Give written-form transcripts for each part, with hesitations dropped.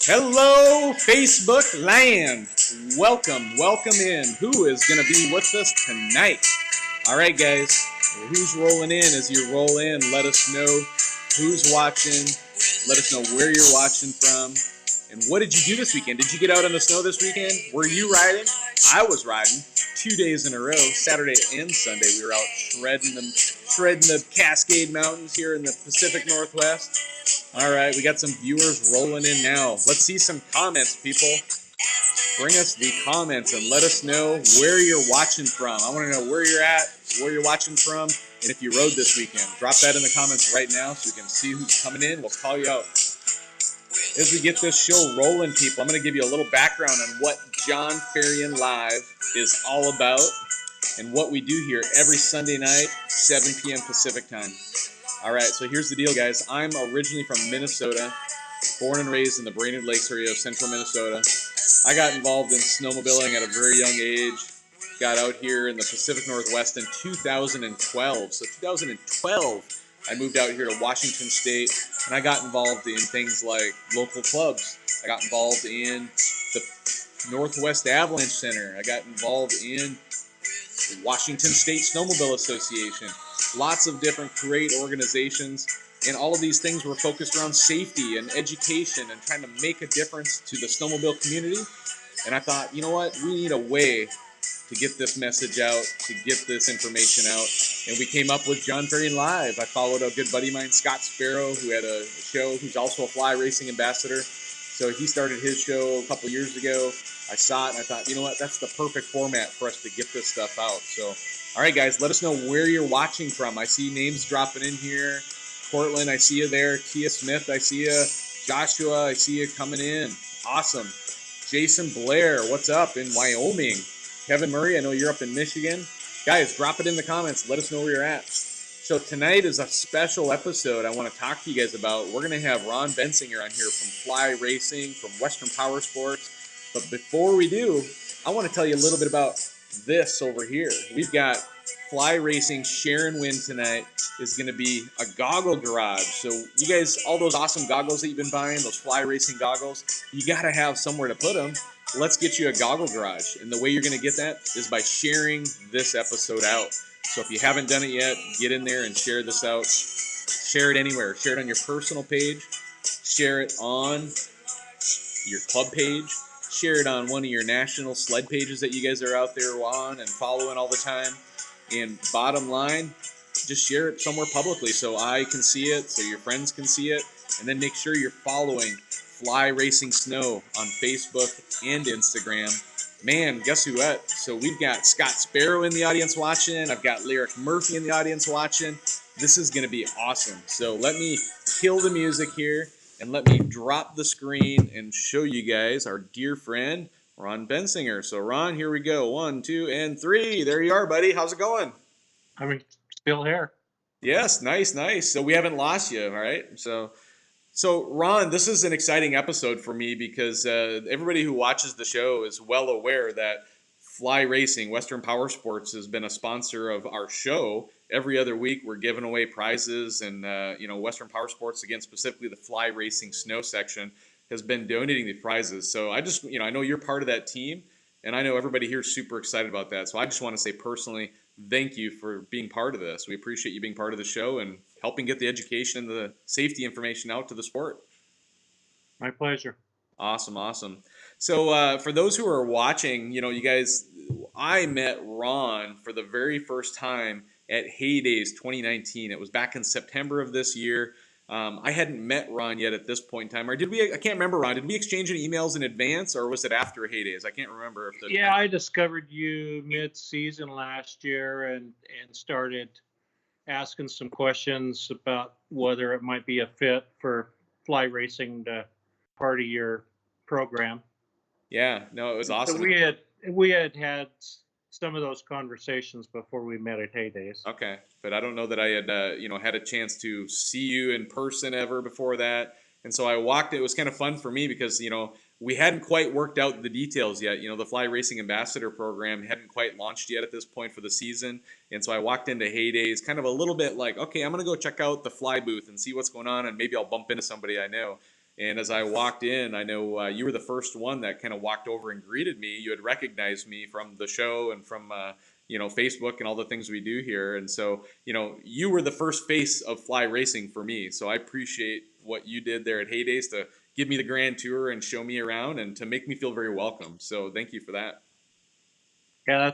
Hello, Facebook land. Welcome in. Who is going to be with us tonight? All right, guys. Well, who's rolling in? As you roll in, let us know who's watching. Let us know where you're watching from. And what did you do this weekend? Did you get out on the snow this weekend? Were you riding? I was riding 2 days in a row, Saturday and Sunday. We were out shredding the Cascade Mountains here in the Pacific Northwest. All right, we got some viewers rolling in now. Let's see some comments, people. Bring us the comments and let us know where you're watching from. I want to know where you're at, where you're watching from, and if you rode this weekend. Drop that in the comments right now so we can see who's coming in. We'll call you out. As we get this show rolling, people, I'm going to give you a little background on what Jon Ferrian Live is all about and what we do here every Sunday night, 7 p.m. Pacific time. All right, so here's the deal, guys. I'm originally from Minnesota, born and raised in the Brainerd Lakes area of central Minnesota. I got involved in snowmobiling at a very young age. Got out here in the Pacific Northwest in 2012. So 2012, I moved out here to Washington State, and I got involved in things like local clubs. I got involved in the Northwest Avalanche Center. I got involved in the Washington State Snowmobile Association. Lots of different great organizations, and all of these things were focused around safety and education and trying to make a difference to the snowmobile community. And I thought, you know what, we need a way to get this message out, to get this information out. And we came up with Jon Ferrian Live. I followed a good buddy of mine, Scott Sparrow, who had a show, who's also a fly racing ambassador. So he started his show a couple years ago. I saw it and I thought, you know what, that's the perfect format for us to get this stuff out. So, all right, guys, let us know where you're watching from. I see names dropping in here. Portland, I see you there. Tia Smith, I see you. Joshua, I see you coming in. Awesome. Jason Blair, what's up in Wyoming? Kevin Murray, I know you're up in Michigan. Guys, drop it in the comments. Let us know where you're at. So tonight is a special episode I want to talk to you guys about. We're going to have Ron Bentzinger on here from Fly Racing, from Western Power Sports. But before we do, I want to tell you a little bit about this over here. We've got Fly Racing Share and Win tonight is going to be a goggle garage. So you guys, all those awesome goggles that you've been buying, those Fly Racing goggles, you got to have somewhere to put them. Let's get you a goggle garage. And the way you're going to get that is by sharing this episode out. So if you haven't done it yet, get in there and share this out. Share it anywhere. Share it on your personal page. Share it on your club page. Share it on one of your national sled pages that you guys are out there on and following all the time. And bottom line, just share it somewhere publicly so I can see it, so your friends can see it. And then make sure you're following Fly Racing Snow on Facebook and Instagram. Man, guess who what? So we've got Scott Sparrow in the audience watching. I've got Lyric Murphy in the audience watching. This is going to be awesome. So let me kill the music here and let me drop the screen and show you guys our dear friend, Ron Bentzinger. So Ron, here we go. 1, 2, and 3. There you are, buddy. How's it going? I'm still here. Yes, nice. So we haven't lost you, all right? So, Ron, this is an exciting episode for me because everybody who watches the show is well aware that Fly Racing, Western Power Sports, has been a sponsor of our show. Every other week, we're giving away prizes, and Western Power Sports, again, specifically the Fly Racing Snow section, has been donating the prizes. So I just, I know you're part of that team, and I know everybody here is super excited about that. So I just want to say personally, thank you for being part of this. We appreciate you being part of the show and helping get the education and the safety information out to the sport. My pleasure. Awesome. So for those who are watching, you guys, I met Ron for the very first time at Heydays 2019. It was back in September of this year. I hadn't met Ron yet at this point in time. Or did we? I can't remember, Ron. Did we exchange any emails in advance, or was it after Heydays? I can't remember. I discovered you mid-season last year and started asking some questions about whether it might be a fit for Fly Racing to part of your program. Yeah, no, it was awesome. So we had some of those conversations before we met at Heydays. Okay, but I don't know that I had had a chance to see you in person ever before that. And so I walked. It was kind of fun for me because we hadn't quite worked out the details yet. The Fly Racing Ambassador program hadn't quite launched yet at this point for the season. And so I walked into Heydays kind of a little bit like, okay, I'm going to go check out the Fly booth and see what's going on, and maybe I'll bump into somebody I know. And as I walked in, I know you were the first one that kind of walked over and greeted me. You had recognized me from the show and from Facebook and all the things we do here. And so, you were the first face of Fly Racing for me. So I appreciate what you did there at Heydays to give me the grand tour and show me around and to make me feel very welcome. So thank you for that. Yeah,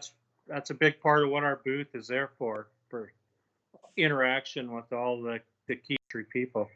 that's a big part of what our booth is there for interaction with all the key people.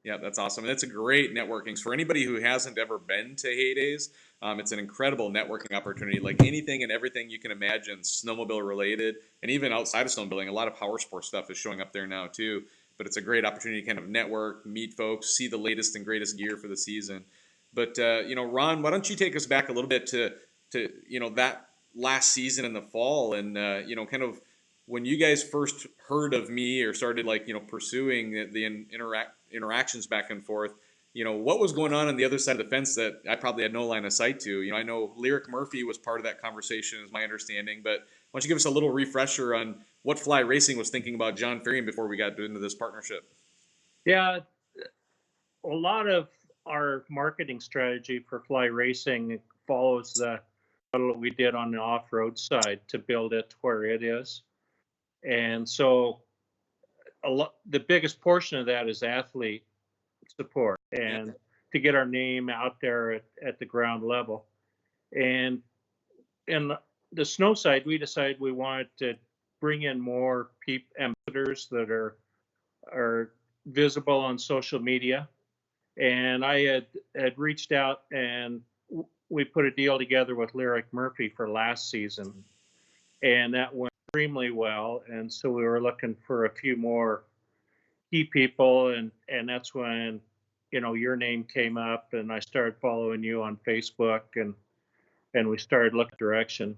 Yeah, that's awesome. And it's a great networking. So for anybody who hasn't ever been to Heydays, it's an incredible networking opportunity. Like anything and everything you can imagine, snowmobile related, and even outside of snowmobiling, a lot of power sports stuff is showing up there now too. But it's a great opportunity to kind of network, meet folks, see the latest and greatest gear for the season. But Ron, why don't you take us back a little bit to that last season in the fall, and kind of when you guys first heard of me or started pursuing the interactions back and forth. What was going on the other side of the fence that I probably had no line of sight to? I know Lyric Murphy was part of that conversation, is my understanding. But why don't you give us a little refresher on what Fly Racing was thinking about Jon Ferrian before we got into this partnership? Yeah, a lot of our marketing strategy for Fly Racing follows the model we did on the off-road side to build it to where it is. And so the biggest portion of that is athlete support and to get our name out there at the ground level. And in the snow side, we decided we wanted to bring in more ambassadors that are visible on social media. And I had reached out, and we put a deal together with Lyric Murphy for last season, and that went extremely well. And so we were looking for a few more key people, and that's when your name came up, and I started following you on Facebook, and we started looking direction.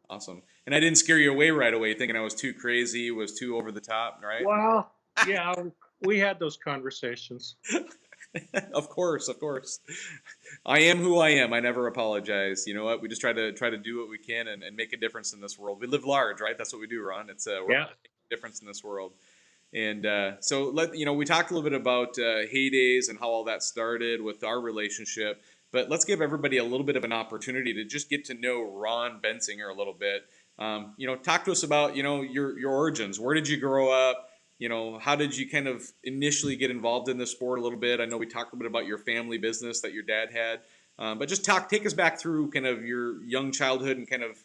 Awesome. And I didn't scare you away right away thinking I was too crazy, was too over the top, right? Well, yeah, we had those conversations. Of course. I am who I am. I never apologize. You know what? We just try to do what we can and make a difference in this world. We live large, right? That's what we do, Ron. We're making a difference in this world. And so we talked a little bit about Heydays and how all that started with our relationship. But let's give everybody a little bit of an opportunity to just get to know Ron Bentzinger a little bit. Talk to us about your origins. Where did you grow up? How did you kind of initially get involved in this sport a little bit? I know we talked a bit about your family business that your dad had, but just take us back through kind of your young childhood and kind of,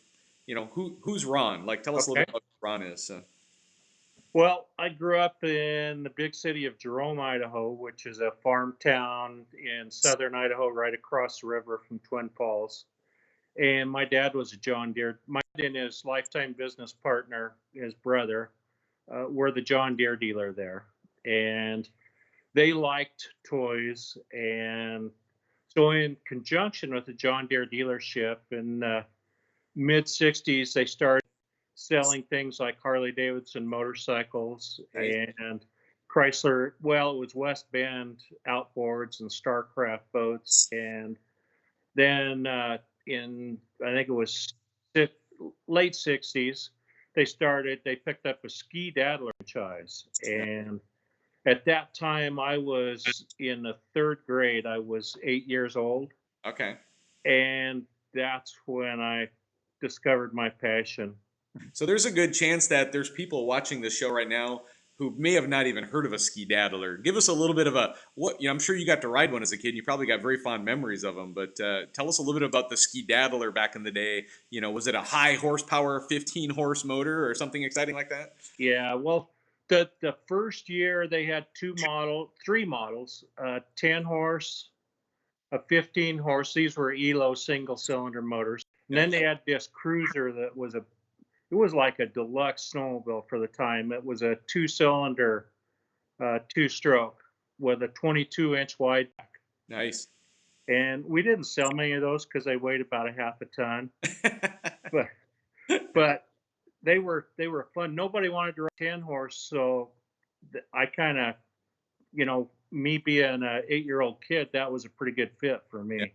who's Ron? Tell us a little bit about who Ron is. Well, I grew up in the big city of Jerome, Idaho, which is a farm town in southern Idaho, right across the river from Twin Falls. And my dad was a John Deere. My dad and his lifetime business partner, his brother, were the John Deere dealer there. And they liked toys. And so in conjunction with the John Deere dealership in the mid-'60s, they started selling things like Harley Davidson motorcycles and Chrysler. Well, it was West Bend outboards and Starcraft boats. And then in, I think it was late 60s, they picked up a Ski Daddler franchise. And at that time, I was in the third grade. I was 8 years old. Okay. And that's when I discovered my passion. So there's a good chance that there's people watching this show right now who may have not even heard of a Ski Daddler. Give us a little bit of I'm sure you got to ride one as a kid. You probably got very fond memories of them, but tell us a little bit about the Ski Daddler back in the day. Was it a high horsepower 15 horse motor or something exciting like that? Yeah, well, the first year they had three models, 10 horse, a 15 horse. These were ELO single cylinder motors. And then they had this cruiser that it was like a deluxe snowmobile for the time. It was a 2-cylinder, 2-stroke with a 22-inch wide back. Nice. And we didn't sell many of those because they weighed about a half a ton. but they were fun. Nobody wanted to ride 10 horse, so I kind of, me being an 8-year-old kid, that was a pretty good fit for me.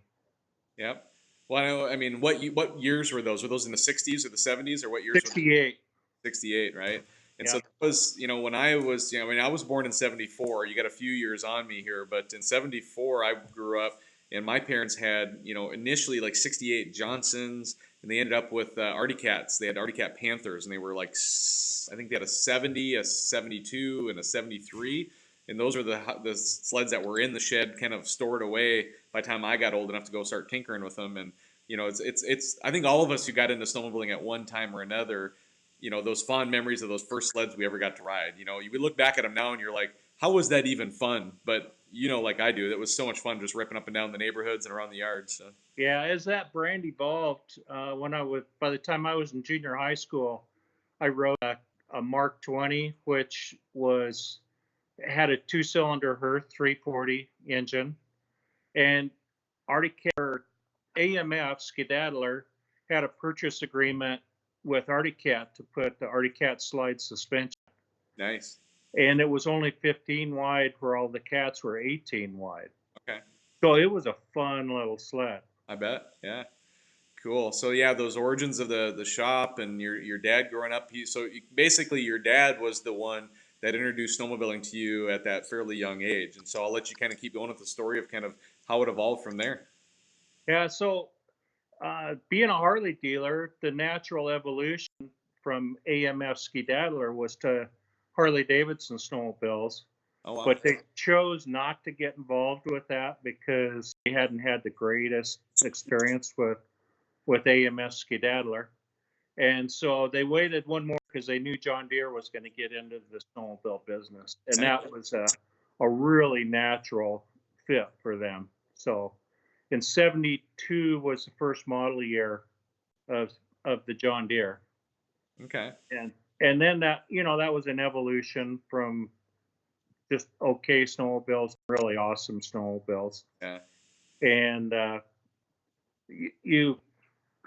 Yep. Well, I mean, what years were those? Were those in the '60s or the '70s, or what years were 68. 68, right? And so Yeah. that was, when I was, I mean, I was born in '74. You got a few years on me here, but in '74, I grew up, and my parents had, initially like '68 Johnsons, and they ended up with Artie Cats. They had Artie Cat Panthers, and they were like, I think they had a '70, a '72, and a '73. And those are the sleds that were in the shed, kind of stored away by the time I got old enough to go start tinkering with them. And it's I think all of us who got into snowmobiling at one time or another, those fond memories of those first sleds we ever got to ride. You would look back at them now and you're like, how was that even fun? But like I do, that was so much fun just ripping up and down the neighborhoods and around the yards. So. Yeah, as that brand evolved, by the time I was in junior high school, I rode a Mark 20, which had a two-cylinder Hearth 340 engine, and Arctic AMF Skedaddler had a purchase agreement with Arctic Cat to put the Arctic Cat slide suspension, Nice. and it was only 15 wide where all the cats were 18 wide. Okay. So it was a fun little sled. I bet. Yeah. Cool. So yeah, those origins of the shop and your dad growing up. Basically your dad was the one that introduced snowmobiling to you at that fairly young age. And so I'll let you kind of keep going with the story of kind of how it evolved from there. Yeah, so being a Harley dealer, the natural evolution from AMF Skedaddler was to Harley Davidson snowmobiles, Oh wow. but they chose not to get involved with that because they hadn't had the greatest experience with AMF Skedaddler. And so they waited one more because they knew John Deere was going to get into the snowmobile business. And that was a really natural fit for them. So in 72 was the first model year of the John Deere. Okay. And then that was an evolution from just okay snowmobiles, really awesome snowmobiles. Yeah. And you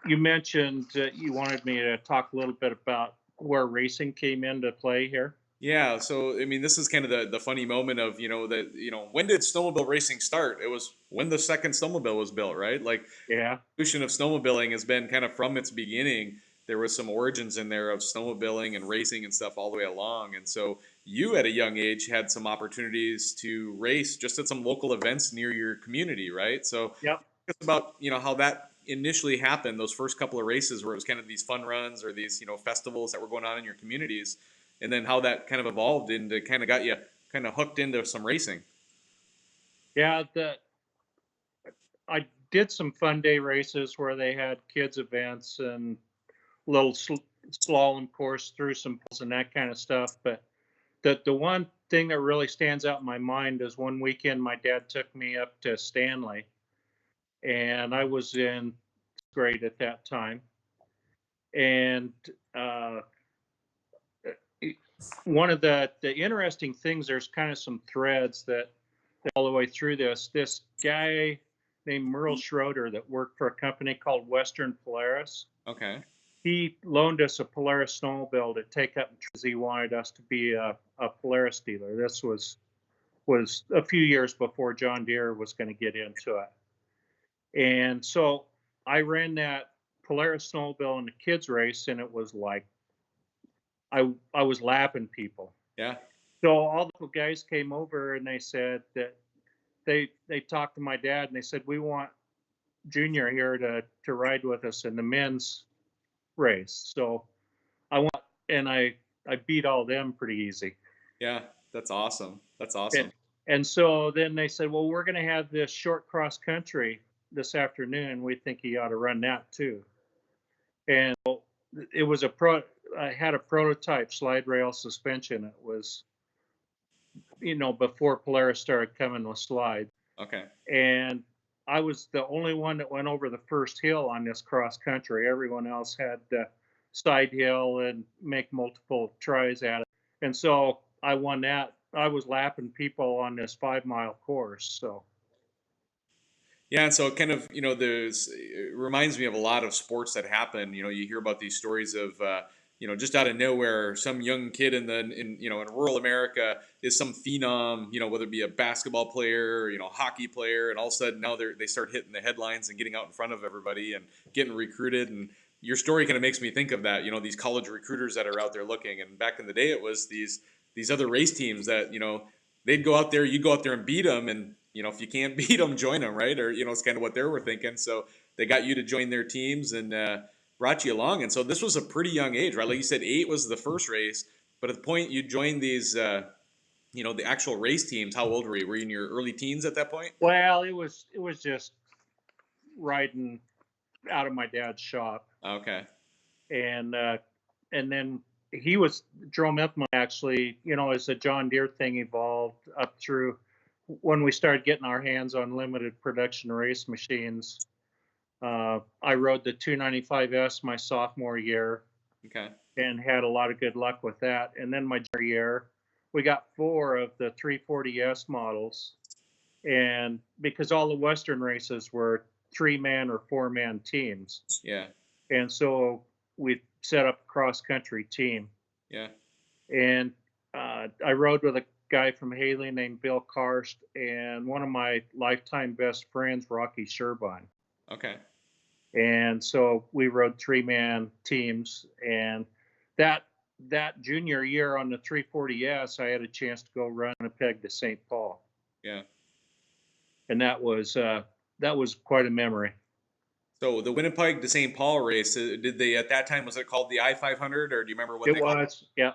you mentioned that you wanted me to talk a little bit about where racing came into play here. Yeah, so I mean, this is kind of the funny moment of when did snowmobile racing start? It was when the second snowmobile was built, right? Like Yeah. evolution of snowmobiling has been kind of from its beginning. There was some origins in there of snowmobiling and racing and stuff all the way along. And so you, at a young age, had some opportunities to race just at some local events near your community, right? So Yep. it's about how that initially happened. Those first couple of races where it was kind of these fun runs or these festivals that were going on in your communities, and then how that kind of evolved into kind of got you kind of hooked into some racing. Yeah. I did some fun day races where they had kids events and little slalom course through some pools and that kind of stuff. But the one thing that really stands out in my mind is one weekend my dad took me up to Stanley, and I was in grade at that time. And uh, one of the interesting things, there's kind of some threads that all the way through this guy named Merle Schroeder that worked for a company called Western Polaris. Okay. He loaned us a Polaris snowmobile to take up because he wanted us to be a Polaris dealer. This was a few years before John Deere was going to get into it. And so I ran that Polaris snowmobile in the kids race, and it was like I was lapping people. Yeah. So all the guys came over and they said that they talked to my dad and they said, we want Junior here to ride with us in the men's race. So I beat all them pretty easy. Yeah. That's awesome. That's awesome. And so then they said, well, we're going to have this short cross country this afternoon. We think you ought to run that too. And it was I had a prototype slide rail suspension. It was, before Polaris started coming with slides. Okay. And I was the only one that went over the first hill on this cross country. Everyone else had to side hill and make multiple tries at it. And so I won that. I was lapping people on this 5 mile course. So Yeah, and so it kind of, it reminds me of a lot of sports that happen. You hear about these stories of, just out of nowhere, some young kid in rural America is some phenom, whether it be a basketball player, hockey player, and all of a sudden now they start hitting the headlines and getting out in front of everybody and getting recruited. And your story kind of makes me think of that, these college recruiters that are out there looking. And back in the day, it was these other race teams that, they'd go out there, you go out there and beat them. And, if you can't beat them, join them, right? Or, it's kind of what they were thinking. So they got you to join their teams and brought you along. And so this was a pretty young age, right? Like you said, 8 was the first race. But at the point you joined these, the actual race teams, how old were you? Were you in your early teens at that point? Well, it was just riding out of my dad's shop. Okay. And then he drove up actually, as the John Deere thing evolved up through when we started getting our hands on limited production race machines. I rode the 295S my sophomore year. Okay. And had a lot of good luck with that. And then my junior year, we got 4 of the 340S models. And because all the Western races were 3-man or 4-man teams. Yeah. And so we set up a cross-country team. Yeah. And I rode with a guy from Haley named Bill Karst and one of my lifetime best friends, Rocky Sherbine. Okay. And so we rode 3-man teams. And that junior year on the 340S, I had a chance to go run a peg to St. Paul. Yeah. And that was quite a memory. So the Winnipeg to St. Paul race, did they at that time, was it called the I-500, or do you remember what it they called it? was? Yeah.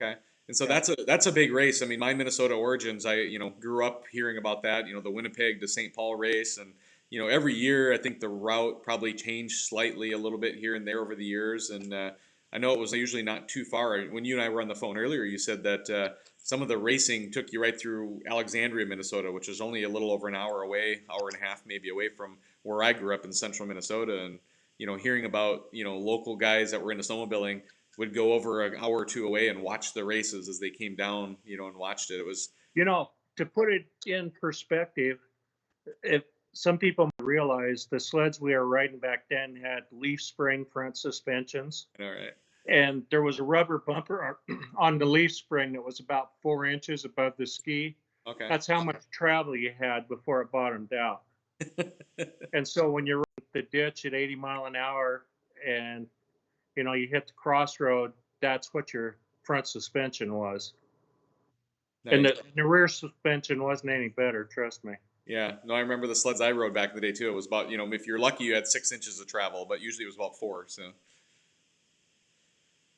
Okay. And so that's a big race. I mean, my Minnesota origins, I grew up hearing about that, the Winnipeg to St. Paul race. And every year I think the route probably changed slightly a little bit here and there over the years. And I know it was usually not too far. When you and I were on the phone earlier, you said that some of the racing took you right through Alexandria, Minnesota, which is only a little over an hour away, hour and a half maybe away from where I grew up in central Minnesota. And hearing about local guys that were into snowmobiling would go over an hour or two away and watch the races as they came down, and watched it. It was, to put it in perspective, if some people realize the sleds we were riding back then had leaf spring front suspensions. all right. And there was a rubber bumper on the leaf spring that was about 4 inches above the ski. Okay. That's how much travel you had before it bottomed out. And so when you're in the ditch at 80 mile an hour and you hit the crossroad, that's what your front suspension was. Nice. And the rear suspension wasn't any better, trust me. Yeah, no, I remember the sleds I rode back in the day too. It was about, if you're lucky, you had 6 inches of travel, but usually it was about 4.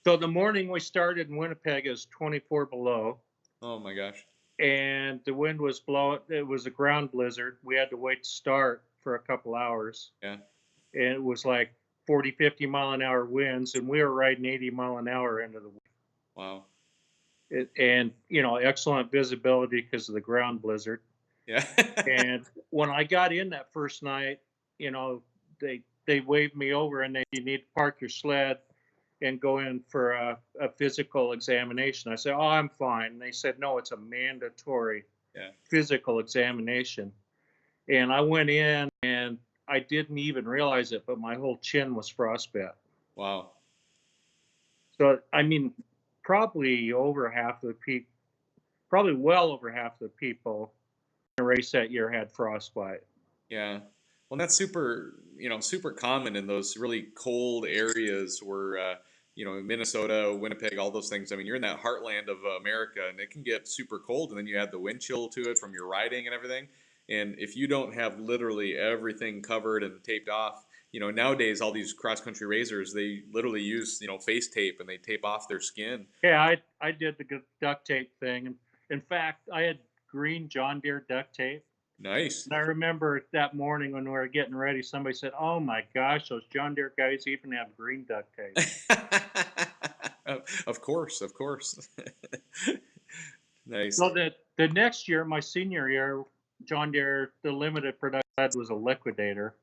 So the morning we started in Winnipeg is 24 below. Oh my gosh. And the wind was blowing. It was a ground blizzard. We had to wait to start for a couple hours. Yeah. And it was like 40, 50 mile an hour winds, and we were riding 80 mile an hour into the wind. Wow. And excellent visibility because of the ground blizzard. Yeah. And when I got in that first night, they waved me over and you need to park your sled and go in for a physical examination. I said, oh, I'm fine. And they said, no, it's a mandatory physical examination. And I went in and I didn't even realize it, but my whole chin was frostbit. Wow. So, I mean, probably well over half of the people in the race that year had frostbite. Yeah. Well, that's super common in those really cold areas where, Minnesota, Winnipeg, all those things. I mean, you're in that heartland of America, and it can get super cold, and then you add the wind chill to it from your riding and everything. And if you don't have literally everything covered and taped off, nowadays all these cross-country racers, they literally use, face tape, and they tape off their skin. Yeah, I did the duct tape thing. And in fact, I had green John Deere duct tape. Nice. And I remember that morning when we were getting ready, somebody said, oh my gosh, those John Deere guys even have green duct tape. Of course. Nice. So the next year, my senior year, John Deere, the limited production was a liquidator.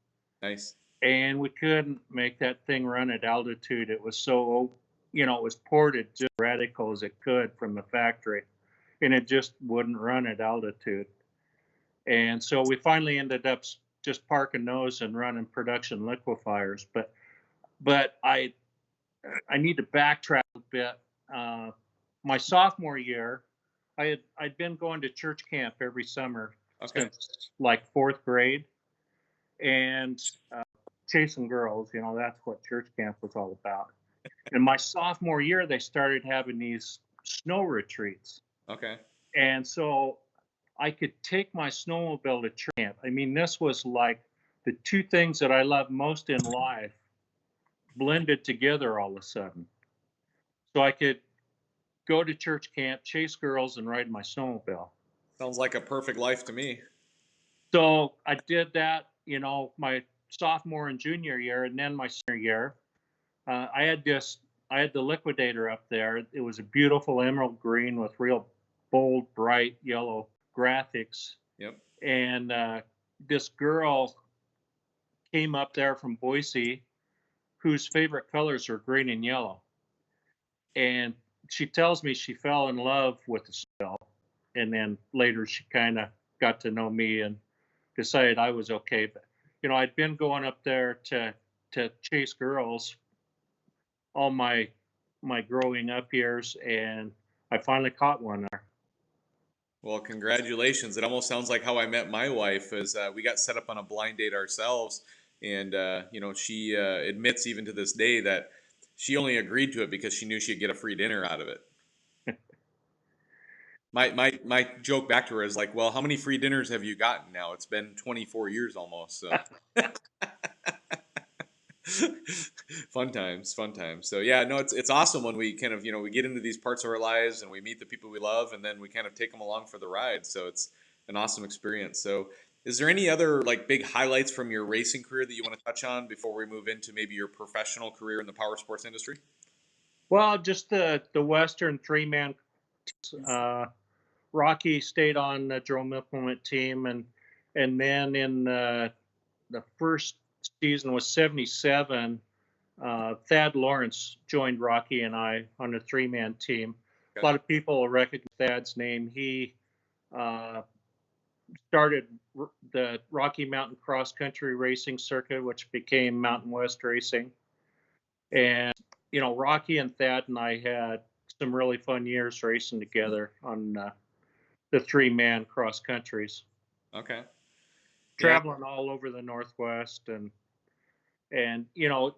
Nice. And we couldn't make that thing run at altitude. It was so, it was ported just radical as it could from the factory. And it just wouldn't run at altitude. And so we finally ended up just parking those and running production liquefiers. But I I need to backtrack a bit. My sophomore year, I'd been going to church camp every summer Okay. since like fourth grade, and chasing girls. You know, that's what church camp was all about. And my sophomore year, they started having these snow retreats, Okay. and so I could take my snowmobile to church camp. I mean, this was like the two things that I love most in life blended together all of a sudden. So I could go to church camp, chase girls, and ride my snowmobile. Sounds like a perfect life to me. So I did that, my sophomore and junior year, and then my senior year, I had the liquidator up there. It was a beautiful emerald green with real bold, bright yellow graphics, Yep. and this girl came up there from Boise, whose favorite colors are green and yellow, and she tells me she fell in love with the spell, and then later she kind of got to know me and decided I was okay. But I'd been going up there to chase girls all my growing up years, and I finally caught one there. Well, congratulations. It almost sounds like how I met my wife is we got set up on a blind date ourselves. And, she admits even to this day that she only agreed to it because she knew she'd get a free dinner out of it. My joke back to her is like, well, how many free dinners have you gotten now? It's been 24 years almost. So fun times, fun times. So yeah, no, it's awesome when we kind of we get into these parts of our lives and we meet the people we love, and then we kind of take them along for the ride. So it's an awesome experience. So is there any other like big highlights from your racing career that you want to touch on before we move into maybe your professional career in the power sports industry? Well, just the Western three-man. Uh, Rocky stayed on the drone implement team, and then in the first season was '77. Thad Lawrence joined Rocky and I on a three-man team. A Okay. lot of people recognize Thad's name. He uh, started the Rocky Mountain Cross Country Racing Circuit, which became Mountain West Racing. And Rocky and Thad and I had some really fun years racing together on the three-man cross countries, Okay. Yeah. traveling all over the Northwest. And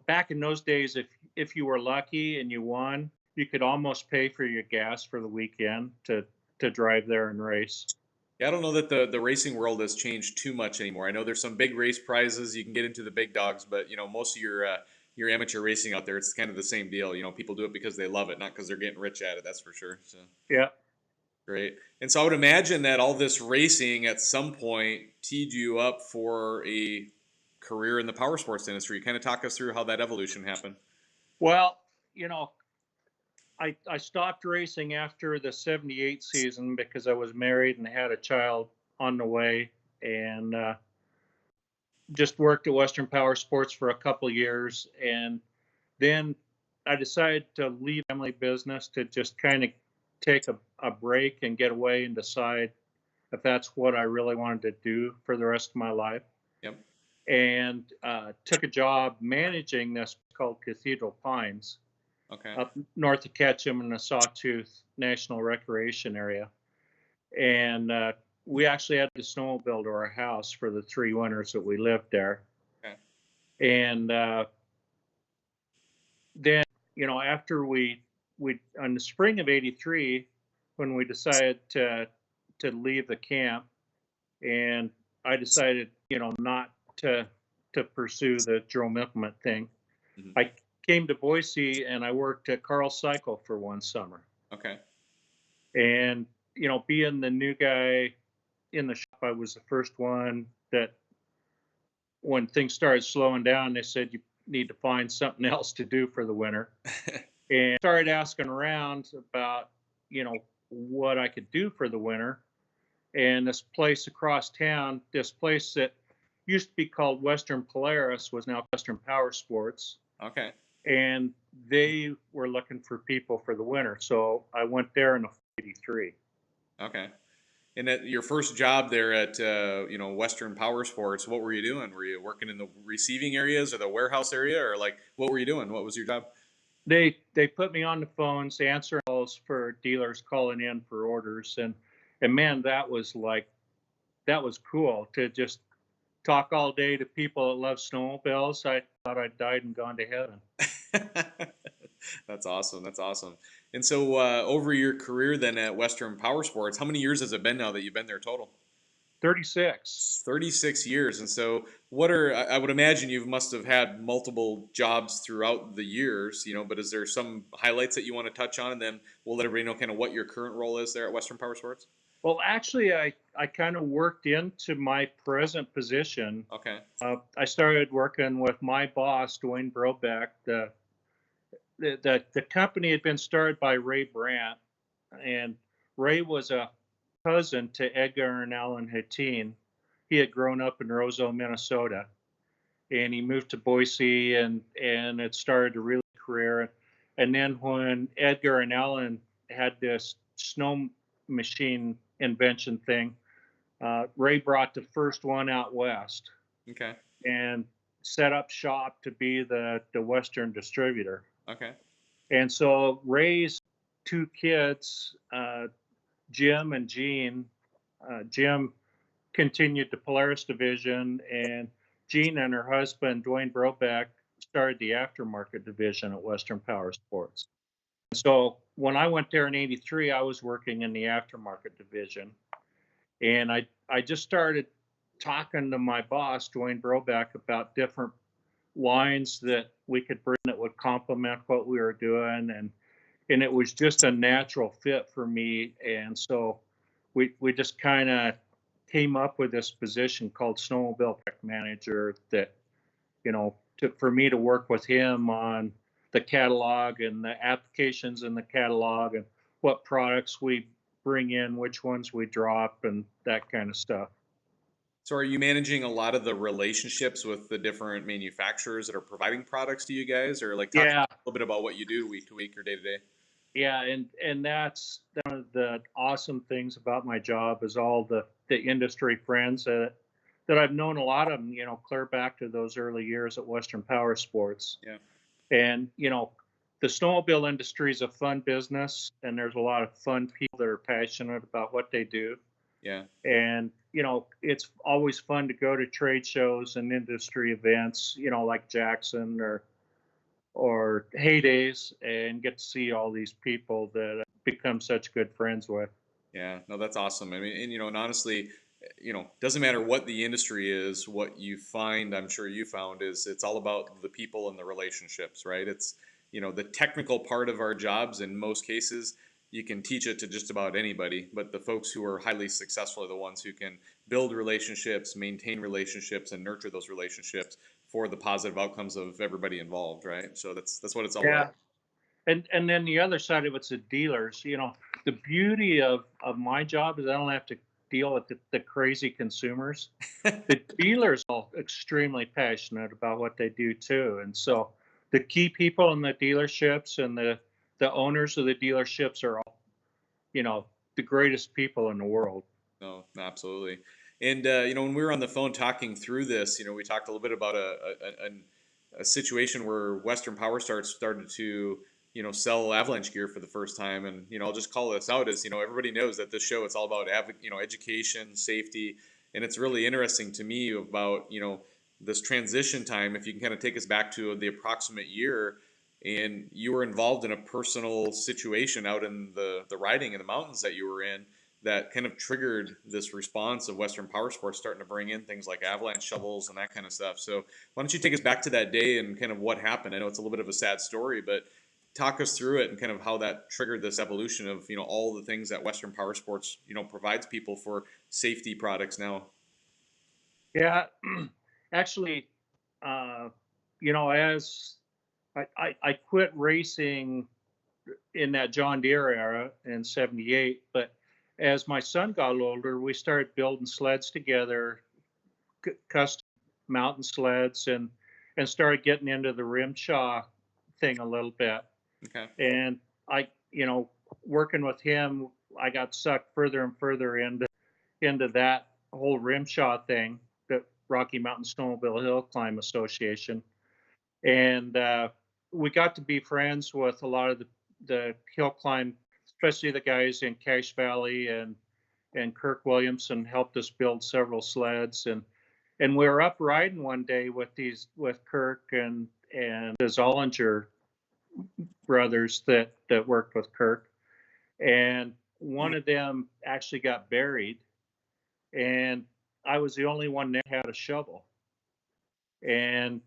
back in those days, if you were lucky and you won, you could almost pay for your gas for the weekend to drive there and race. Yeah, I don't know that the racing world has changed too much anymore. I know there's some big race prizes you can get into the big dogs, but most of your amateur racing out there, it's kind of the same deal. People do it because they love it, not because they're getting rich at it. That's for sure. So Yeah. great. And so I would imagine that all this racing at some point teed you up for a career in the power sports industry. Kind of talk us through how that evolution happened. Well, I stopped racing after the '78 season because I was married and had a child on the way, and just worked at Western Power Sports for a couple years, and then I decided to leave family business to just kind of take a break and get away and decide if that's what I really wanted to do for the rest of my life. Yep. And took a job managing this called Cathedral Pines Okay. up north of Ketchum in the Sawtooth National Recreation Area. And we actually had to snowmobile to our house for the 3 winters that we lived there. Okay. And then, after we in the spring of '83, when we decided to leave the camp, and I decided, not to pursue the drone implement thing, Hmm. I came to Boise and I worked at Carl Cycle for one summer. Okay. And being the new guy in the shop, I was the first one that, when things started slowing down, they said you need to find something else to do for the winter. And started asking around about, what I could do for the winter. And this place across town, this place that used to be called Western Polaris, was now Western Power Sports. Okay. And they were looking for people for the winter. So I went there in '83. Okay. And at your first job there at Western Power Sports, what were you doing? Were you working in the receiving areas or the warehouse area, or like what were you doing? What was your job? they put me on the phones, answering calls for dealers calling in for orders, and man, that was cool to just talk all day to people that love snowmobiles. I thought I'd died and gone to heaven. That's awesome. That's awesome. And so, over your career then at Western Power Sports, how many years has it been now that you've been there total? 36. 36 years. And so, what are, I would imagine you must have had multiple jobs throughout the years, but is there some highlights that you want to touch on? And then we'll let everybody know kind of what your current role is there at Western Power Sports. Well, actually, I kind of worked into my present position. Okay. I started working with my boss, Dwayne Brobeck. The company had been started by Ray Brandt, and Ray was a cousin to Edgar and Alan Hatteen. He had grown up in Roseau, Minnesota, and he moved to Boise, and it started a really career. And then when Edgar and Alan had this snow machine invention thing, Ray brought the first one out west. Okay. And set up shop to be the Western distributor. Okay. And so Ray's two kids, Jim and Gene, Jim continued the Polaris division, and Jean and her husband, Dwayne Brobeck, started the aftermarket division at Western Power Sports. So when I went there in '83, I was working in the aftermarket division. And I just started talking to my boss, Dwayne Brobeck, about different lines that we could bring that would complement what we were doing. And it was just a natural fit for me. And so we just kind of came up with this position called Snowmobile Tech Manager that, for me to work with him on the catalog and the applications in the catalog and what products we bring in, which ones we drop, and that kind of stuff. So, are you managing a lot of the relationships with the different manufacturers that are providing products to you guys, or like talk Yeah, a little bit about what you do week to week or day to day? yeah, and that's one of the awesome things about my job is all the industry friends that I've known, a lot of them, clear back to those early years at Western Power Sports. Yeah. And the snowmobile industry is a fun business, and there's a lot of fun people that are passionate about what they do. Yeah. And it's always fun to go to trade shows and industry events, like Jackson or Heydays, and get to see all these people that I've become such good friends with. Yeah. No, that's awesome. I mean, and honestly, doesn't matter what the industry is, what you find, I'm sure you found, is it's all about the people and the relationships, right? It's, the technical part of our jobs in most cases, you can teach it to just about anybody, but the folks who are highly successful are the ones who can build relationships, maintain relationships, and nurture those relationships for the positive outcomes of everybody involved, right? So that's what it's all Yeah. about. And then the other side of it's the dealers. The beauty of my job is I don't have to deal with the crazy consumers. The dealers are extremely passionate about what they do too. And so the key people in the dealerships and the owners of the dealerships are all, the greatest people in the world. No, absolutely. And when we were on the phone talking through this, we talked a little bit about a situation where Western Power Starts started to sell avalanche gear for the first time. And I'll just call this out as everybody knows that this show, it's all about education, safety, and it's really interesting to me about this transition time. If you can kind of take us back to the approximate year, and you were involved in a personal situation out in the riding in the mountains that you were in, that kind of triggered this response of Western Power Sports starting to bring in things like avalanche shovels and that kind of stuff. So why don't you take us back to that day and kind of what happened? I know it's a little bit of a sad story, but talk us through it and kind of how that triggered this evolution of all the things that Western Power Sports provides people for safety products now. Yeah, actually, as I quit racing in that John Deere era in '78, but as my son got older, we started building sleds together, custom mountain sleds, and started getting into the rimshaw thing a little bit. Okay. And I, working with him, I got sucked further and further into that whole rimshaw thing, the Rocky Mountain Snowmobile Hill Climb Association. And we got to be friends with a lot of the hill climb, especially the guys in Cache Valley, and Kirk Williamson helped us build several sleds, and we were up riding one day with Kirk and the Zollinger brothers that worked with Kirk, and one of them actually got buried, and I was the only one that had a shovel. And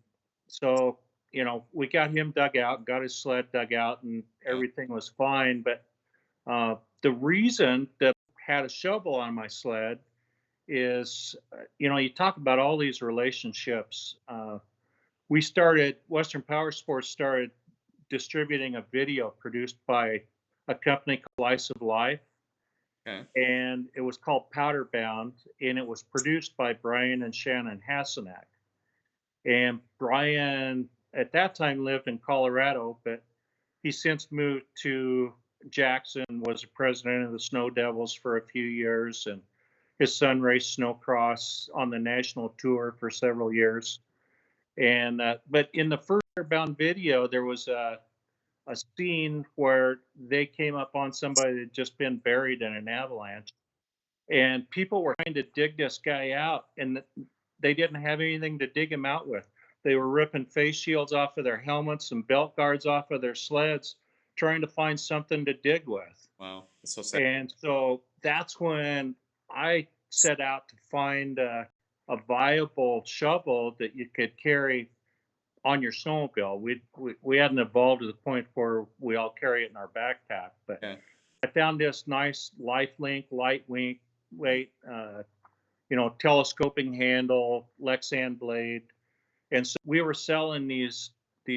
so, we got him dug out, got his sled dug out, and Yeah. everything was fine. But the reason that I had a shovel on my sled is, you talk about all these relationships. Western Power Sports started distributing a video produced by a company called Slice of Life, Okay. and it was called Powder Bound, and it was produced by Brian and Shannon Hassanak. And Brian at that time lived in Colorado, but he since moved to Jackson, was the president of the Snow Devils for a few years, and his son raced snowcross on the national tour for several years. And but in the first Bound video, there was a scene where they came up on somebody that had just been buried in an avalanche, and people were trying to dig this guy out, and they didn't have anything to dig him out with. They were ripping face shields off of their helmets and belt guards off of their sleds, trying to find something to dig with. Wow. That's so sad. And so that's when I set out to find a viable shovel that you could carry on your snowmobile. We hadn't evolved to the point where we all carry it in our backpack, but Yeah. I found this nice LifeLink lightweight, telescoping handle, Lexan blade, and so we were selling these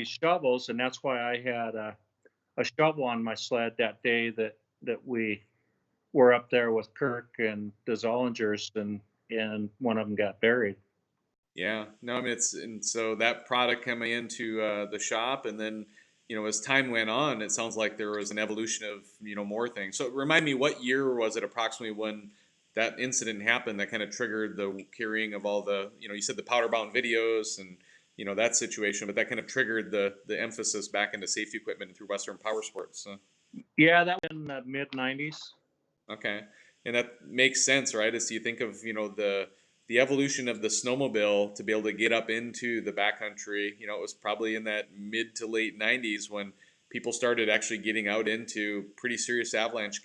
shovels, and that's why I had a shovel on my sled that day that we were up there with Kirk and the Zollingers, and one of them got buried. Yeah, no, I mean and so that product coming into the shop, and then as time went on, it sounds like there was an evolution of more things. So remind me, what year was it approximately when that incident happened that kind of triggered the carrying of all the you said the powder bound videos and that situation, but that kind of triggered the emphasis back into safety equipment through Western Power Sports. So. Yeah, that was in the mid '90s. Okay, and that makes sense, right? As you think of the evolution of the snowmobile to be able to get up into the backcountry, it was probably in that mid to late '90s when people started actually getting out into pretty serious avalanche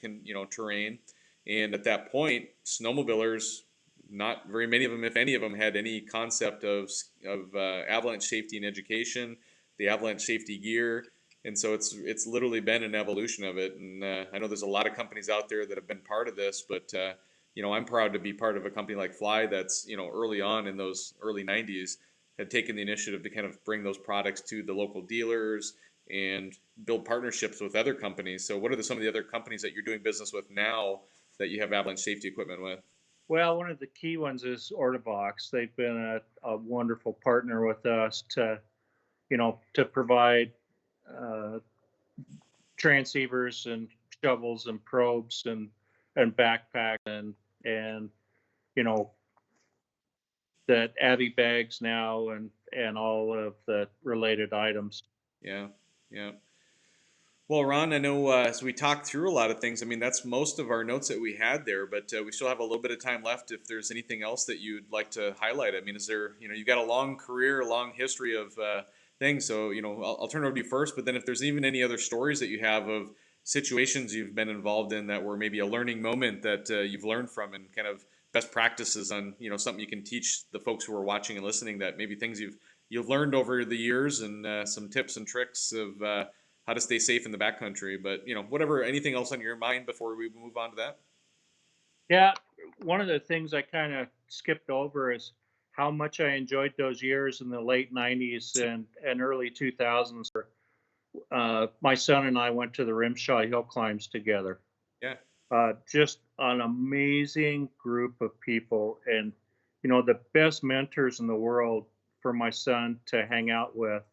terrain, and at that point, snowmobilers, not very many of them, if any of them, had any concept of avalanche safety and education, the avalanche safety gear. And so it's literally been an evolution of it. And I know there's a lot of companies out there that have been part of this, but I'm proud to be part of a company like Fly that's early on in those early '90s had taken the initiative to kind of bring those products to the local dealers and build partnerships with other companies. So what are some of the other companies that you're doing business with now that you have avalanche safety equipment with? Well, one of the key ones is Ortobox. They've been a wonderful partner with us to provide uh, transceivers and shovels and probes and backpack and you know that Avi bags now and all of the related items. Yeah, yeah. Well, Ron, I know as we talked through a lot of things, I mean, that's most of our notes that we had there, but we still have a little bit of time left if there's anything else that you'd like to highlight. I mean, is there, you've got a long career, a long history of things. So, I'll turn it over to you first, but then if there's even any other stories that you have of situations you've been involved in that were maybe a learning moment that you've learned from and kind of best practices on, something you can teach the folks who are watching and listening, that maybe things you've learned over the years and some tips and tricks of how to stay safe in the backcountry. But whatever, anything else on your mind before we move on to that? Yeah, one of the things I kind of skipped over is how much I enjoyed those years in the late '90s and early 2000s. My son and I went to the Rimshaw Hill Climbs together. Yeah, Just an amazing group of people, and the best mentors in the world for my son to hang out with.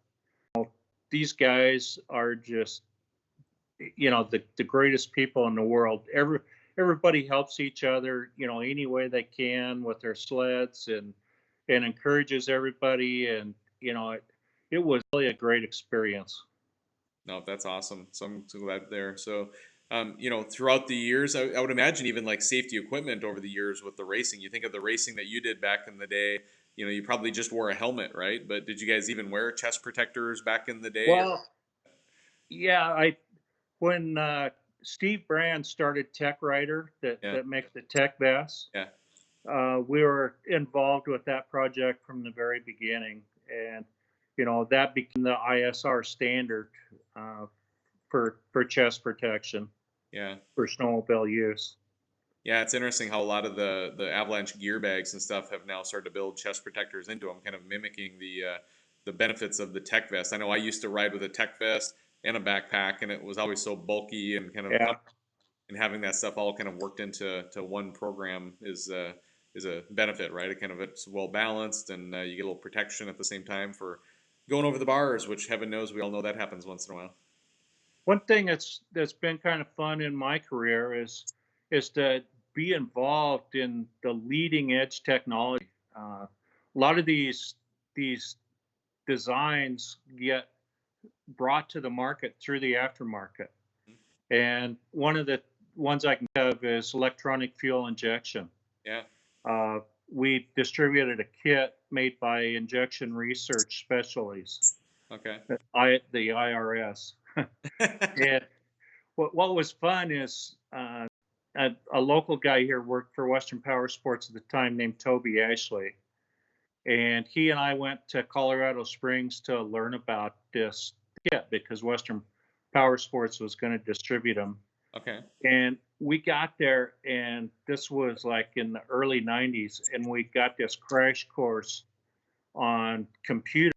These guys are just the greatest people in the world. Everybody helps each other any way they can with their sleds and encourages everybody, and it was really a great experience. No, that's awesome. So I'm so glad there. So, throughout the years, I would imagine even like safety equipment over the years with the racing. You think of the racing that you did back in the day. You probably just wore a helmet, right? But did you guys even wear chest protectors back in the day? Well, yeah, I when Steve Brand started Tech Rider, that Yeah, that makes the tech vests. yeah, We were involved with that project from the very beginning, and that became the ISR standard uh, for chest protection yeah. for snowmobile use. Yeah, it's interesting how a lot of the avalanche gear bags and stuff have now started to build chest protectors into them, kind of mimicking the benefits of the tech vest. I know I used to ride with a tech vest and a backpack, and it was always so bulky and kind of Yeah. and having that stuff all kind of worked into one program is a benefit, right? It kind of it's well balanced, and you get a little protection at the same time for going over the bars, which heaven knows we all know that happens once in a while. One thing that's been kind of fun in my career is to be involved in the leading edge technology. A lot of these designs get brought to the market through the aftermarket, and one of the ones I can think of is electronic fuel injection. Yeah. Uh, we distributed a kit made by Injection Research Specialties, Okay. the IRS. And what was fun is a local guy here worked for Western Power Sports at the time named Toby Ashley. And he and I went to Colorado Springs to learn about this kit because Western Power Sports was going to distribute them. Okay. And we got there, and this was like in the early 90s, and we got this crash course on computers.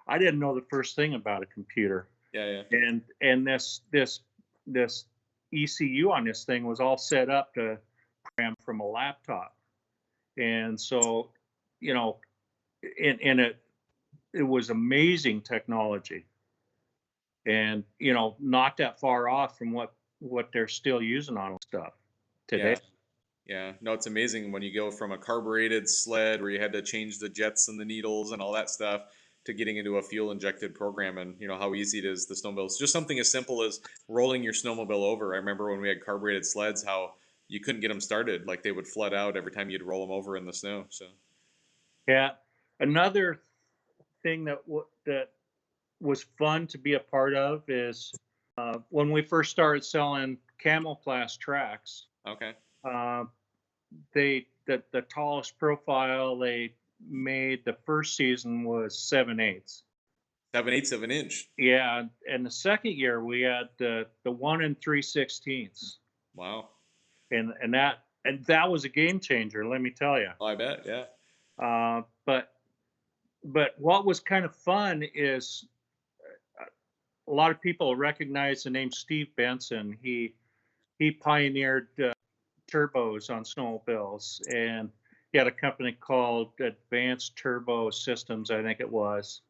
I didn't know the first thing about a computer. Yeah. Yeah. And this ECU on this thing was all set up to program from a laptop. And so, you know, and it was amazing technology, and not that far off from what they're still using on stuff today. Yeah. Yeah, no, it's amazing when you go from a carbureted sled where you had to change the jets and the needles and all that stuff to getting into a fuel injected program, and how easy it is. The snowmobiles, just something as simple as rolling your snowmobile over. I remember when we had carbureted sleds, how you couldn't get them started, like they would flood out every time you'd roll them over in the snow. So Yeah. Another thing that was fun to be a part of is when we first started selling Camoplast tracks. okay, Uh, the tallest profile they made the first season was 7/8. 7/8 of an inch. Yeah, and the second year we had the 1 3/16, Wow. and that was a game changer. Let me tell you. Oh, I bet. Yeah. But what was kind of fun is a lot of people recognize the name Steve Benson. He pioneered turbos on snowmobiles, and he had a company called Advanced Turbo Systems, I think it was.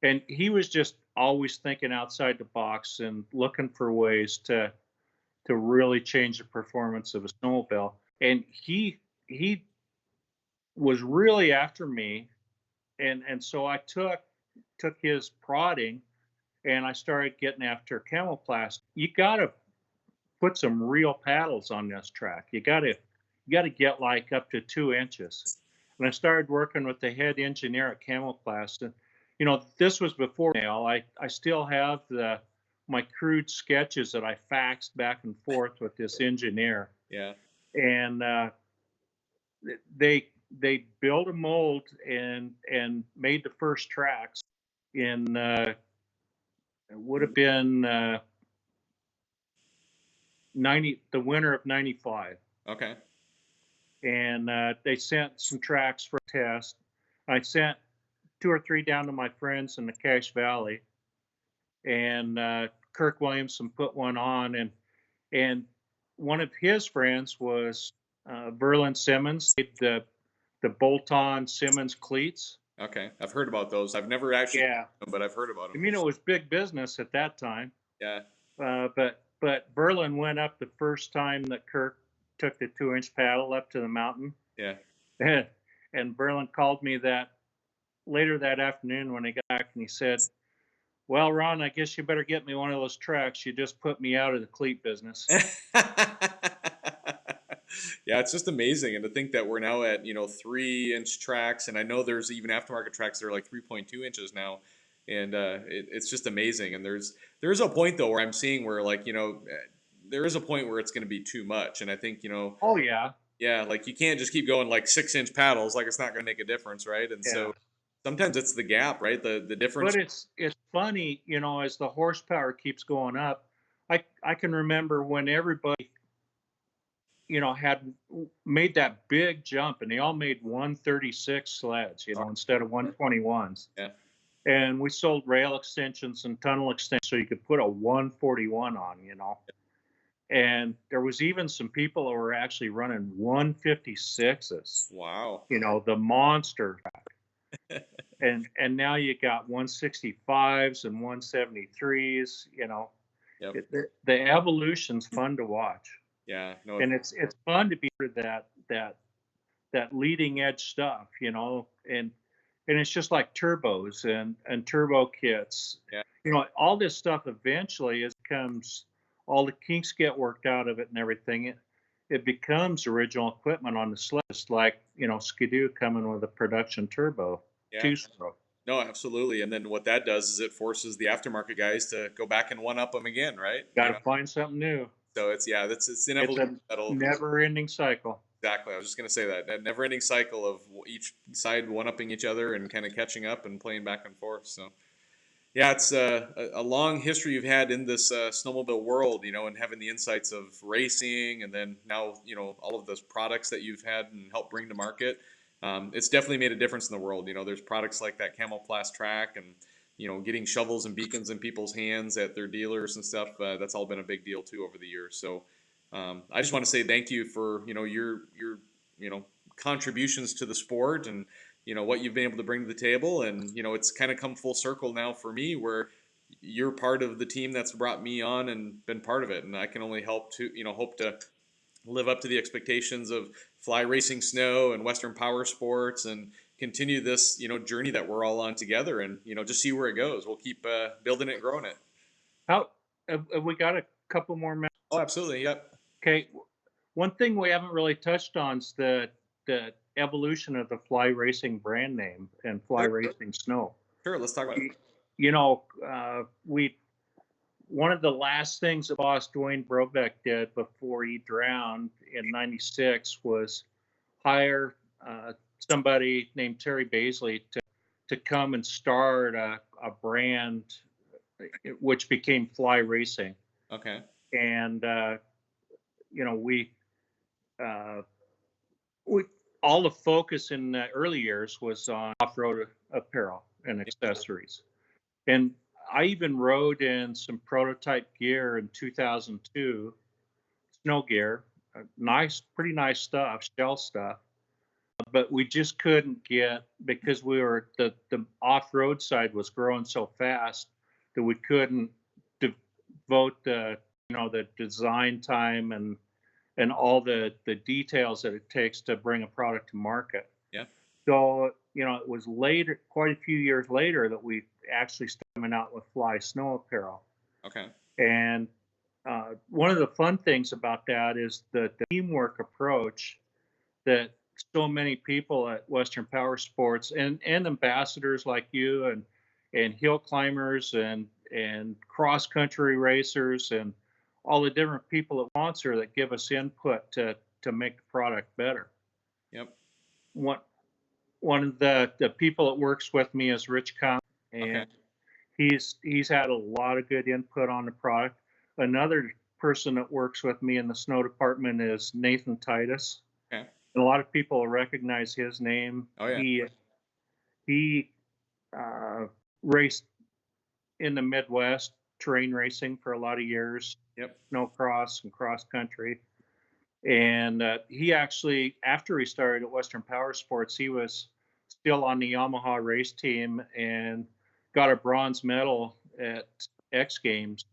And he was just always thinking outside the box and looking for ways to really change the performance of a snowmobile. And he was really after me, and so I took his prodding, and I started getting after Camoplast. You got to put some real paddles on this track. You got to get like up to 2 inches. And I started working with the head engineer at Camoplast, and this was before now. I still have my crude sketches that I faxed back and forth with this engineer, Yeah. and they built a mold and made the first tracks in it would have been the winter of 95. Okay. And they sent some tracks for a test. I sent two or three down to my friends in the Cache Valley, and Kirk Williamson put one on, and one of his friends was Verlin Simmons, the bolt-on Simmons cleats. Okay. I've heard about those. I've never actually, Yeah, but I've heard about I them. mean it was big business at that time. Yeah. But Berlin went up the first time that Kirk took the 2-inch paddle up to the mountain, Yeah. and Berlin called me that later that afternoon when he got back, and he said, Well, Ron, I guess you better get me one of those tracks. You just put me out of the cleat business. Yeah, it's just amazing, and to think that we're now at 3-inch tracks, and I know there's even aftermarket tracks that are like 3.2 inches now, and it's just amazing. And there's a point though where I'm seeing where like there is a point where it's going to be too much, and I think Oh yeah, yeah, like you can't just keep going like 6-inch paddles, like it's not going to make a difference, right? And yeah. so sometimes it's the gap, right? The difference. But it's funny, as the horsepower keeps going up. I can remember when everybody, had made that big jump, and they all made 136 sleds, instead of 121s. Yeah. And we sold rail extensions and tunnel extensions so you could put a 141 on, And there was even some people that were actually running 156s, Wow. the monster. And now you got 165s and 173s, Yep. The evolution's fun to watch. Yeah. No. And it's fun to be part of that leading edge stuff, and it's just like turbos and turbo kits. Yeah. All this stuff eventually becomes, all the kinks get worked out of it and everything. It becomes original equipment on the sled, just like Skidoo coming with a production turbo, Yeah. 2-stroke. No, absolutely. And then what that does is it forces the aftermarket guys to go back and one up them again, right? Got to find something new. So it's an It's evolution a that'll never-ending cycle. exactly. I was just gonna say that never-ending cycle of each side one-upping each other and kind of catching up and playing back and forth. So yeah, it's a long history you've had in this snowmobile world, and having the insights of racing, and then now all of those products that you've had and helped bring to market. It's definitely made a difference in the world. There's products like that Camoplast track, and getting shovels and beacons in people's hands at their dealers and stuff. That's all been a big deal too over the years. So I just want to say thank you for your contributions to the sport, and what you've been able to bring to the table. And it's kind of come full circle now for me, where you're part of the team that's brought me on and been part of it, and I can only help to hope to live up to the expectations of Fly Racing Snow and Western Power Sports, and continue this journey that we're all on together, and just see where it goes. We'll keep building it and growing it. How have we got a couple more minutes? Oh, absolutely. Yep. Okay. One thing we haven't really touched on is the evolution of the Fly Racing brand name and Fly Sure. Racing Snow. Sure. Let's talk about it. We one of the last things that boss Dwayne Brobeck did before he drowned in '96 was hire somebody named Terry Baisley to come and start a brand, which became Fly Racing. Okay. And we all the focus in the early years was on off-road apparel and accessories. And I even rode in some prototype gear in 2002, snow gear, pretty nice stuff, shell stuff. But we just couldn't get, because the off-road side was growing so fast that we couldn't devote the design time and all the details that it takes to bring a product to market. Yeah. So, it was later, quite a few years later, that we actually started coming out with Fly Snow apparel. Okay. And one of the fun things about that is the teamwork approach that so many people at Western Power Sports and ambassadors like you and hill climbers and cross country racers and all the different people at sponsor that give us input to make the product better. Yep. One of the people that works with me is Rich Kahn, and Okay. he's had a lot of good input on the product. Another person that works with me in the snow department is Nathan Titus. Okay. And a lot of people recognize his name. Oh yeah. He raced in the Midwest, terrain racing for a lot of years. Yep. Snow cross and cross country. And he actually, after he started at Western Power Sports, he was still on the Yamaha race team and got a bronze medal at X Games.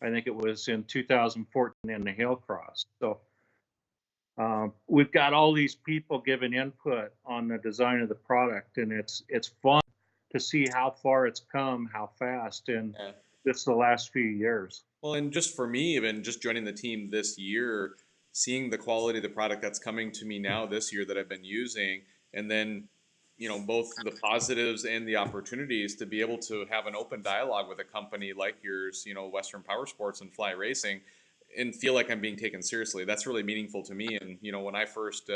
I think it was in 2014 in the hill cross. So we've got all these people giving input on the design of the product, and it's fun to see how far it's come, how fast in Yeah. just the last few years. Well, and just for me, even just joining the team this year, seeing the quality of the product that's coming to me now this year that I've been using, and then, both the positives and the opportunities to be able to have an open dialogue with a company like yours, Western Power Sports and Fly Racing, and feel like I'm being taken seriously. That's really meaningful to me. And, when I first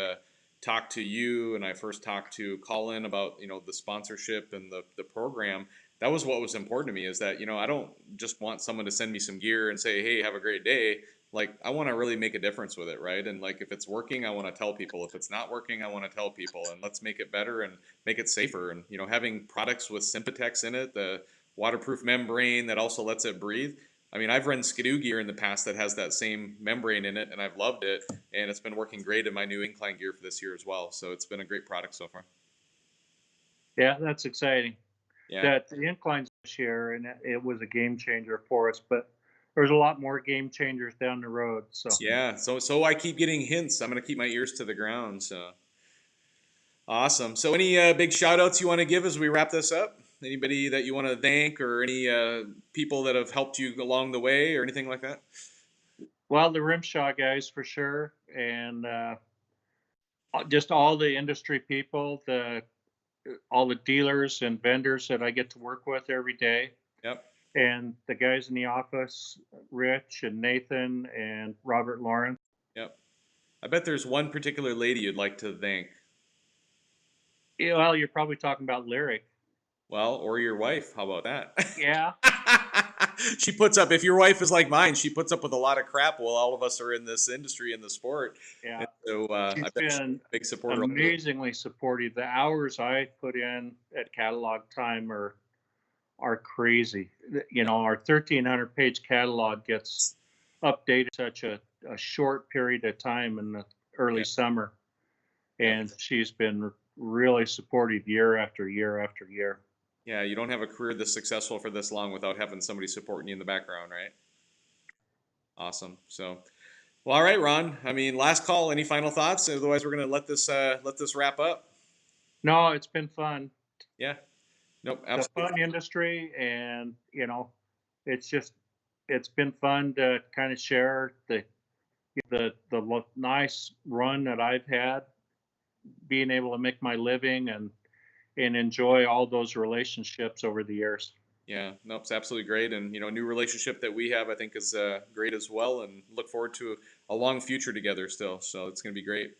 talked to you and I first talked to Colin about, the sponsorship and the program, that was what was important to me, is that, I don't just want someone to send me some gear and say, hey, have a great day. Like, I want to really make a difference with it, right? And like, if it's working, I want to tell people. If it's not working, I want to tell people, and let's make it better and make it safer. And, having products with Sympatex in it, the waterproof membrane that also lets it breathe. I mean, I've run Skidoo gear in the past that has that same membrane in it, and I've loved it, and it's been working great in my new incline gear for this year as well. So it's been a great product so far. Yeah, that's exciting. Yeah. That the inclines this year, and it was a game changer for us, but there's a lot more game changers down the road. So Yeah. So I keep getting hints. I'm gonna keep my ears to the ground. So awesome. So any big shout outs you want to give as we wrap this up? Anybody that you want to thank, or any people that have helped you along the way, or anything like that? well, the Rimshaw guys for sure, and just all the industry people, all the dealers and vendors that I get to work with every day, Yep. and the guys in the office, Rich and Nathan and Robert Lawrence. Yep. I bet there's one particular lady you'd like to thank. Yeah, well, you're probably talking about Lyric. Well, or your wife. How about that? Yeah, She puts up, if your wife is like mine, she puts up with a lot of crap while all of us are in this industry, in the sport. yeah. And so I She's bet she's been a big supporter. amazingly supportive. The hours I put in at catalog time are crazy. Our 1,300 page catalog gets updated such a short period of time in the early Yeah. summer, Yeah. and she's been really supportive year after year after year. Yeah, you don't have a career this successful for this long without having somebody supporting you in the background, right? Awesome. So, well, all right, Ron. I mean, last call. Any final thoughts? Otherwise, we're gonna let this wrap up. No, it's been fun. Yeah. Nope. It's a Absolutely. fun industry, and it's just it's been fun to kind of share the nice run that I've had, being able to make my living and enjoy all those relationships over the years. Yeah. Nope. It's absolutely great, and a new relationship that we have, I think, is great as well, and look forward to a long future together still. So it's gonna be great.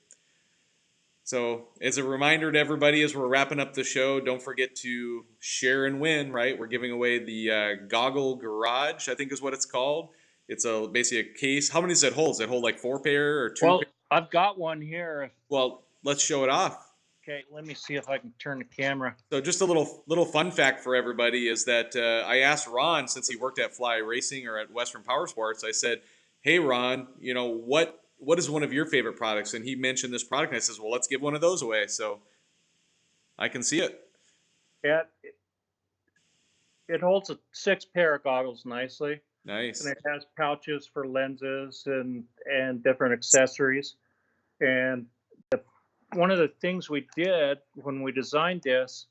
So, as a reminder to everybody, as we're wrapping up the show, don't forget to share and win. Right, we're giving away the Goggle Garage, I think is what it's called. It's basically a case. How many does it hold? Does it hold like 4 pair or 2 pair? Well, I've got one here. Well, let's show it off. Okay, let me see if I can turn the camera. So, just a little fun fact for everybody is that I asked Ron, since he worked at Fly Racing or at Western Power Sports, I said, "Hey, Ron, what is one of your favorite products?" And he mentioned this product, and I says, "Well, let's give one of those away." So I can see it. It it holds a 6 pair of goggles nicely, Nice. and it has pouches for lenses and different accessories. And one of the things we did when we designed this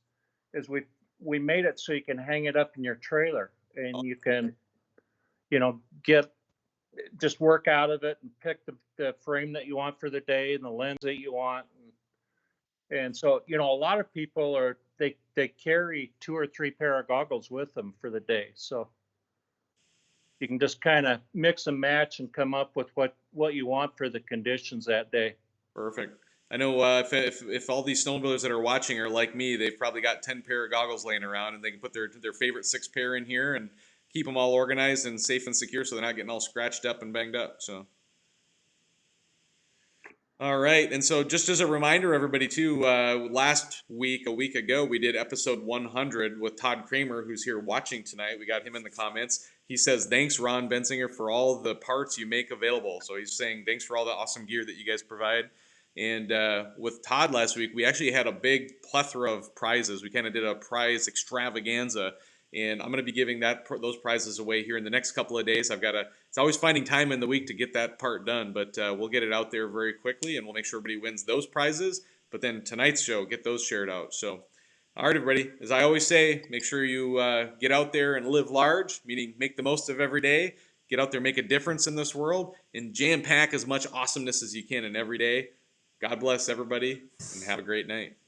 is we made it so you can hang it up in your trailer, and you can get just work out of it and pick the frame that you want for the day and the lens that you want. And so, a lot of people they carry 2 or 3 pair of goggles with them for the day. So you can just kind of mix and match and come up with what you want for the conditions that day. Perfect. I know if all these snowmobilers that are watching are like me, they've probably got 10 pair of goggles laying around, and they can put their favorite 6 pair in here and keep them all organized and safe and secure, so they're not getting all scratched up and banged up. So. All right, and so just as a reminder, everybody, too, last week, a week ago, we did episode 100 with Todd Kramer, who's here watching tonight. We got him in the comments. He says, "Thanks, Ron Bentzinger, for all the parts you make available." So he's saying, thanks for all the awesome gear that you guys provide. And with Todd last week, we actually had a big plethora of prizes. We kind of did a prize extravaganza, and I'm going to be giving those prizes away here in the next couple of days. It's always finding time in the week to get that part done, but we'll get it out there very quickly, and we'll make sure everybody wins those prizes. But then tonight's show, get those shared out. So All right, everybody. As I always say, make sure you get out there and live large, meaning make the most of every day. Get out there, make a difference in this world, and jam pack as much awesomeness as you can in every day. God bless everybody, and have a great night.